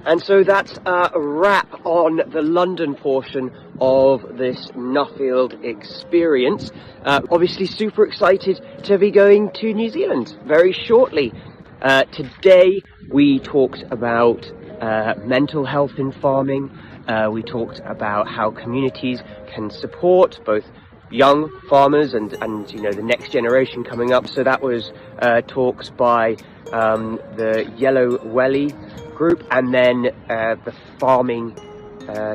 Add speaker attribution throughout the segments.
Speaker 1: And so that's a wrap on the London portion of this Nuffield experience. Obviously super excited to be going to New Zealand very shortly. Today we talked about mental health in farming. We talked about how communities can support both young farmers and you know, the next generation coming up. So that was talks by the Yellow Welly group, and then the Farming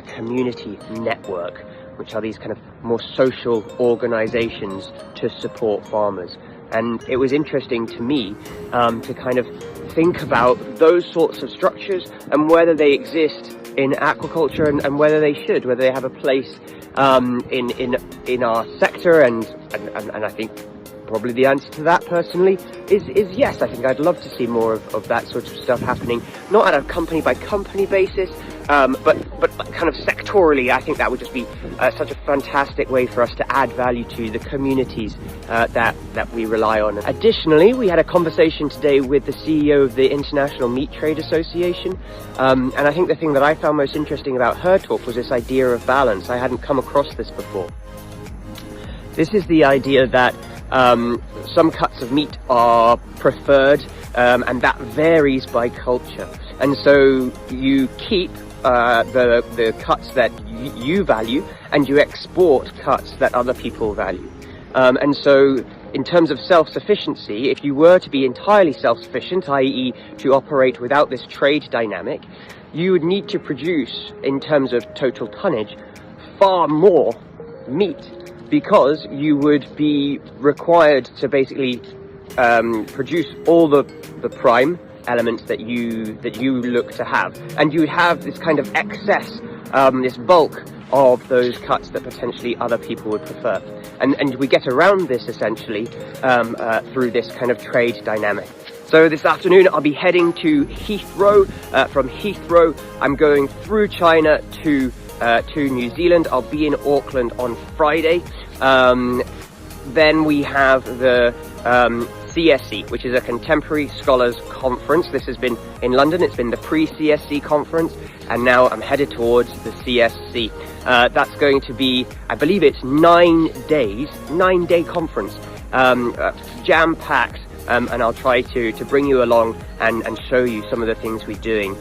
Speaker 1: Community Network, which are these kind of more social organizations to support farmers. And it was interesting to me to kind of think about those sorts of structures and whether they exist in aquaculture and whether they should, whether they have a place in our sector, and I think probably the answer to that personally is yes. I think I'd love to see more of that sort of stuff happening, not at a company by company basis, but kind of sectorally. I think that would just be such a fantastic way for us to add value to the communities that we rely on. Additionally, we had a conversation today with the CEO of the International Meat Trade Association, and I think the thing that I found most interesting about her talk was this idea of balance. I hadn't come across this before. This is the idea that some cuts of meat are preferred, and that varies by culture. And so you keep the cuts that you value, and you export cuts that other people value. And so in terms of self-sufficiency, if you were to be entirely self-sufficient, i.e. to operate without this trade dynamic, you would need to produce, in terms of total tonnage, far more meat, because you would be required to basically produce all the prime elements that you look to have, and you would have this kind of excess, this bulk of those cuts that potentially other people would prefer, and we get around this essentially through this kind of trade dynamic. So this afternoon I'll be heading to Heathrow. From Heathrow I'm going through China to New Zealand. I'll be in Auckland on Friday. Then we have the CSC, which is a Contemporary Scholars Conference. This has been in London. It's been the pre-CSC conference, and now I'm headed towards the CSC. That's going to be, I believe it's 9 days, 9-day conference, jam-packed, and I'll try to bring you along and show you some of the things we're doing